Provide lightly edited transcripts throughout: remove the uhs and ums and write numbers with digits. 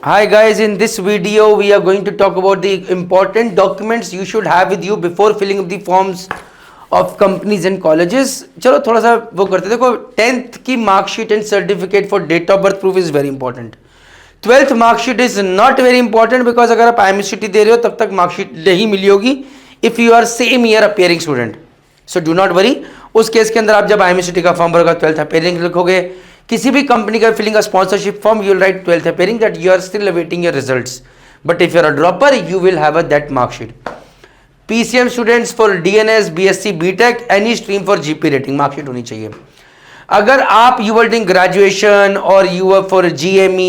Hi guys, in this video we are going to talk about the important documents you should have with you before filling up the forms of companies and colleges. चलो थोड़ा सा वो करते हैं। देखो 10th की marksheet and certificate for date of birth proof is very important. 12th marksheet is not very important because अगर आप IMCT दे रहे हो तब तक मार्कशीट नहीं मिली होगी if you are same year appearing student. So do not worry, उस केस के अंदर आप जब IMCT का फॉर्म भरोगे 12th अपियरिंग लिखोगे। किसी भी कंपनी का filling sponsorship form you will write 12th appearing that you are still awaiting your results, but if you are a dropper you will have that marksheet. PCM students for DNS BSc BTech any stream for GP rating marksheet होनी चाहिए। अगर आप you were doing graduation और you were for GME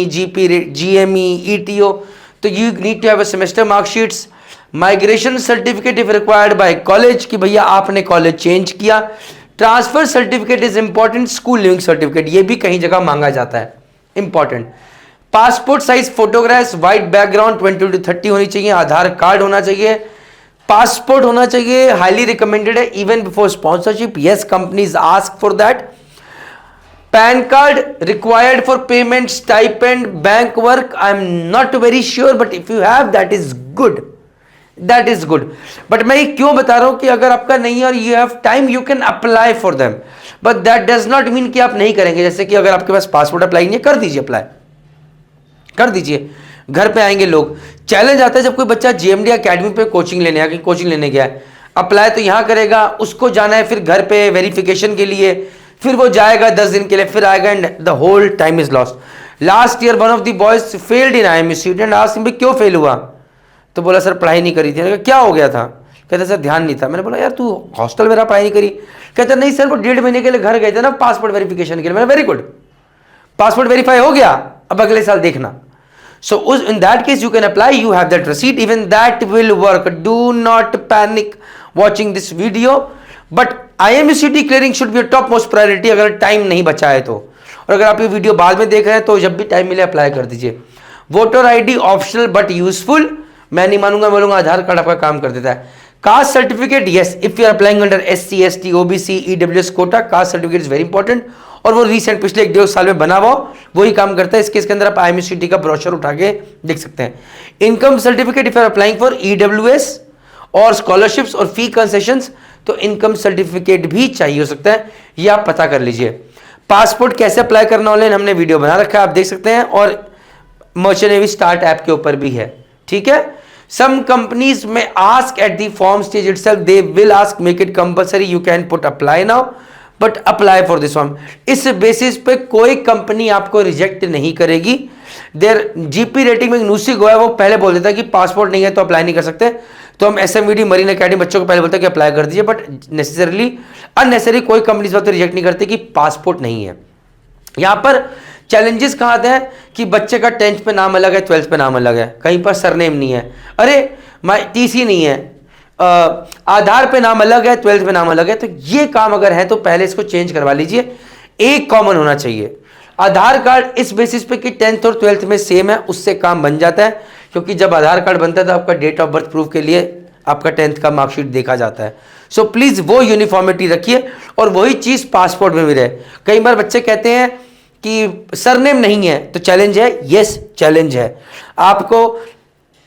GME ETO तो you need to have a semester marksheets. Migration certificate if required bye college कि भैया आपने college change किया। Transfer certificate is important. School leaving certificate ये भी कहीं जगह मांगा जाता है, important. Passport size photographs white background 20 to 30 होनी चाहिए। आधार कार्ड होना चाहिए, पासपोर्ट होना चाहिए, हाईली रिकमेंडेड है even before sponsorship. Yes, companies ask for that. Pan card required for payment, stipend, bank work. I am not very sure but if you have that is good, that is good. But मैं ये क्यों बता रहा हूं कि अगर आपका नहीं है और you have time you can apply for them, but that does not mean कि आप नहीं करेंगे। जैसे कि अगर आपके पास पासपोर्ट अप्लाई नहीं है, कर दीजिए, अप्लाई कर दीजिए, घर पे आएंगे लोग। चैलेंज आता है जब कोई बच्चा JMD अकेडमी पे कोचिंग लेने गया है, अप्लाई तो यहां करेगा, उसको जाना है फिर घर पे वेरिफिकेशन के लिए, फिर वो जाएगा 10 दिन के लिए, फिर आएगा and the whole time is lost. Last year one of the boys failed in IMCT and asked him क्यों फेल हुआ, तो बोला सर पढ़ाई नहीं करी थी। मैंने कहा क्या हो गया था, कहते सर ध्यान नहीं था। मैंने बोला यार तू हॉस्टल में रहा, पढ़ाई नहीं करी। कहते नहीं सर वो 1.5 महीने के लिए घर गए थे ना पासपोर्ट वेरिफिकेशन के लिए। मैंने वेरी गुड, पासपोर्ट वेरीफाई हो गया, अब अगले साल देखना। So in that case you can apply, you have that receipt, even that will work. Do not panic watching this video, but IMCT clearing should be top most priority अगर time नहीं बचा है तो। और अगर आप ये वीडियो बाद में देख रहे हैं तो जब भी टाइम मिले अप्लाई कर दीजिए। Voter ID optional but useful, मैं नहीं मानूंगा, बोलूंगा आधार कार्ड आपका काम कर देता है। Caste certificate, yes, if you are applying under SC ST OBC EWS quota, caste certificate is very important. और वो रिसेंट पिछले 1-1.5 साल में बना हुआ वही काम करता है। इस केस के अंदर आप IMCT का ब्रोशर उठा के देख सकते हैं। Income certificate if you are applying for EWS और स्कॉलरशिप्स और फी कंसेशंस तो इनकम सर्टिफिकेट भी चाहिए हो सकता है, ये आप पता कर लीजिए। पासपोर्ट कैसे अप्लाई करना ऑनलाइन हमने वीडियो बना रखा है, आप देख सकते हैं, और मर्चेंट नेवी स्टार्ट ऐप के ऊपर भी है, ठीक है। Some companies may ask at the form stage itself, they will ask make it compulsory, you can put apply now, but apply for this form। इस बेसिस पे कोई कंपनी आपको रिजेक्ट नहीं करेगी। देयर GP रेटिंग में न्यूसी गोया वो पहले बोल देता है कि पासपोर्ट नहीं है तो अप्लाई नहीं कर सकते, तो हम SMVD मरीन अकेडमी बच्चों को पहले बोलते हैं कि अप्लाई कर दीजिए, बट नेसेसरली अननेसेसरी कोई कंपनी इस बात रिजेक्ट नहीं करती कि पासपोर्ट नहीं है। यहां पर चैलेंजेस कहाँ आते हैं कि बच्चे का 10th पे नाम अलग है, 12th पे नाम अलग है, कहीं पर सरनेम नहीं है, अरे TC नहीं है, आधार पे नाम अलग है, 12th पे नाम अलग है, तो ये काम अगर है तो पहले इसको चेंज करवा लीजिए। एक कॉमन होना चाहिए आधार कार्ड, इस बेसिस पे कि 10th और 12th में सेम है, उससे काम बन जाता है। क्योंकि जब आधार कार्ड बनता है तो आपका डेट ऑफ बर्थ प्रूफ के लिए आपका 10th का मार्कशीट देखा जाता है। सो प्लीज वो यूनिफॉर्मिटी रखिए और वही चीज पासपोर्ट में भी रहे। कई बार बच्चे कहते हैं कि सरनेम नहीं है तो चैलेंज है, यस चैलेंज है। आपको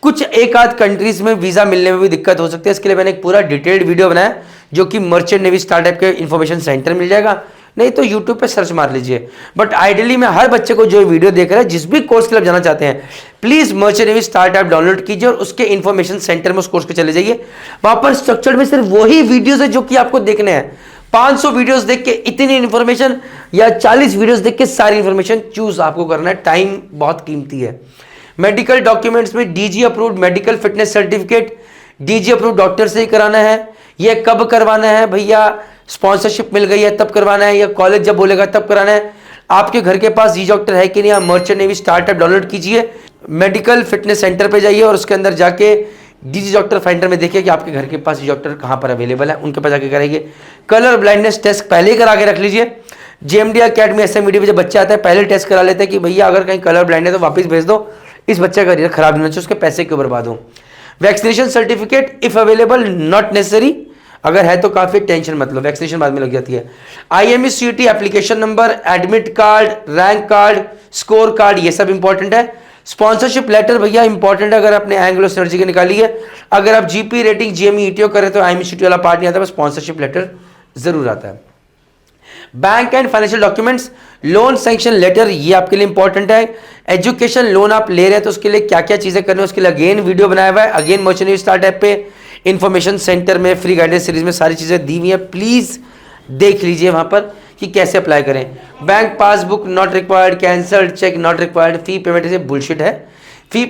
कुछ एक आध कंट्रीज में वीजा मिलने में भी दिक्कत हो सकती है, इसके लिए मैंने एक पूरा डिटेल्ड वीडियो बनाया जो कि मर्चेंट नेवी स्टार्टअप के इंफॉर्मेशन सेंटर मिल जाएगा, नहीं तो यूट्यूब पे सर्च मार लीजिए। बट आइडियली मैं हर बच्चे को जो वीडियो देख रहा है, जिस भी कोर्स के लिए जाना चाहते हैं, please merchant navy startup download कीजिए और उसके इंफॉर्मेशन सेंटर में उस कोर्स के चले जाइए। वहां पर स्ट्रक्चर्ड में सिर्फ वही वीडियोज है जो कि आपको देखने हैं। 500 वीडियोस देख के इतनी इंफॉर्मेशन या 40 वीडियोस देख के सारी इंफॉर्मेशन चूज आपको करना है, टाइम बहुत कीमती है। मेडिकल डॉक्यूमेंट्स में DG approved medical fitness certificate, DG approved doctor से ही कराना है। यह कब करवाना है भैया, स्पॉन्सरशिप मिल गई है तब करवाना है या कॉलेज जब बोलेगा तब कराना है। आपके घर के पास जी डॉक्टर है कि नहीं, आप मर्चेंट नेवी स्टार्टअप डाउनलोड कीजिए, मेडिकल फिटनेस सेंटर पे जाइए और उसके अंदर जाके DG डॉक्टर फाइंडर में देखिए कि आपके घर के पास जी डॉक्टर कहाँ पर अवेलेबल है, उनके पास जाके कराइए। कलर ब्लाइंडनेस टेस्ट पहले ही करा के रख लीजिए। JMD अकेडमी SMVD पे जब बच्चे आते हैं पहले टेस्ट करा लेते हैं कि भैया अगर कहीं कलर ब्लाइंड है तो वापस भेज दो, इस बच्चे का रिजल्ट खराब नहीं होना चाहिए, उसके पैसे क्यों बर्बाद हो। Vaccination certificate if available not necessary, अगर है तो काफी टेंशन मत लो, वैक्सीनेशन बाद में लग जाती है। IMCT application number, admit card, rank card, score card, ये सब इंपॉर्टेंट है। स्पॉन्सरशिप लेटर भैया इंपॉर्टेंट है, अगर आपने एंग्लो सिनर्जी की निकाली है, अगर आप जीपी रेटिंग जीएमई ईटीओ करें तो आईएमसीटी वाला पार्ट नहीं आता, बस स्पॉन्सरशिप लेटर जरूर आता है। Bank and financial documents, loan sanction letter, ये आपके लिए इंपॉर्टेंट है। एजुकेशन लोन आप ले रहे हैं तो उसके लिए क्या क्या चीजें करनी है, उसके लिए अगेन वीडियो बनाया हुआ है, अगेन मर्चेंट स्टार्ट ऐप पे इंफॉर्मेशन सेंटर में फ्री गाइडेंस सीरीज में सारी चीजें दी हुई है, प्लीज देख लीजिए वहां पर कि कैसे अप्लाई करें। Bank passbook not required, cancelled cheque not required, fee payment से बुलशिट है। फी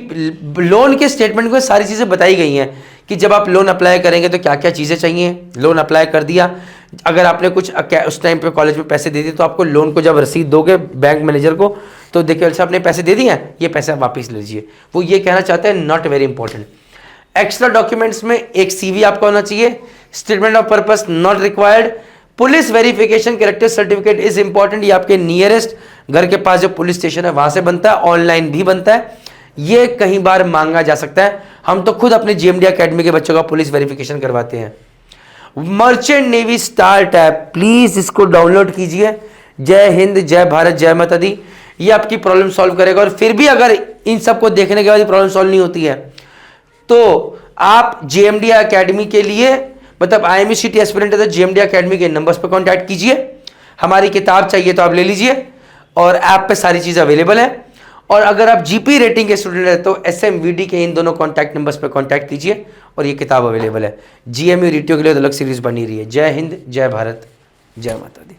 लोन के स्टेटमेंट को सारी चीज़ें बताई गई हैं कि जब आप लोन अप्लाई करेंगे तो क्या क्या चीज़ें चाहिए। लोन अप्लाई कर दिया, अगर आपने कुछ उस टाइम पे कॉलेज में पैसे दे दिए तो आपको लोन को जब रसीद दोगे बैंक मैनेजर को तो देखिए अच्छा आपने पैसे दे दिए हैं, ये पैसे आप वापस लीजिए। वो ये कहना चाहते हैं not very important. Extra documents में एक सीवी आपका होना चाहिए, statement of purpose not required, police verification character certificate is important, ये आपके नियरेस्ट घर के पास जो पुलिस स्टेशन है वहां से बनता है, ऑनलाइन भी बनता है, ये कई बार मांगा जा सकता है। हम तो खुद अपने जीएमडी एकेडमी के बच्चों का पुलिस वेरिफिकेशन करवाते हैं। Merchant navy start app, please इसको डाउनलोड कीजिए। जय हिंद, जय भारत, जय माता दी, ये आपकी प्रॉब्लम सॉल्व करेगा। और फिर भी अगर इन सबको देखने के बाद प्रॉब्लम सॉल्व नहीं होती है तो आप जेएमडी एकेडमी के लिए, मतलब आईएमसीटी एस्पिरेंट है तो जेएमडी एकेडमी के नंबर्स पर कांटेक्ट कीजिए। हमारी किताब चाहिए तो आप ले लीजिए और ऐप पे सारी चीज़ अवेलेबल है। और अगर आप जीपी रेटिंग के स्टूडेंट हैं तो एसएमवीडी के इन दोनों कांटेक्ट नंबर्स पर कांटेक्ट कीजिए और ये किताब अवेलेबल है। जीएमयू रीटियो के लिए तो अलग सीरीज बनी रही है। जय हिंद, जय भारत, जय माता दी।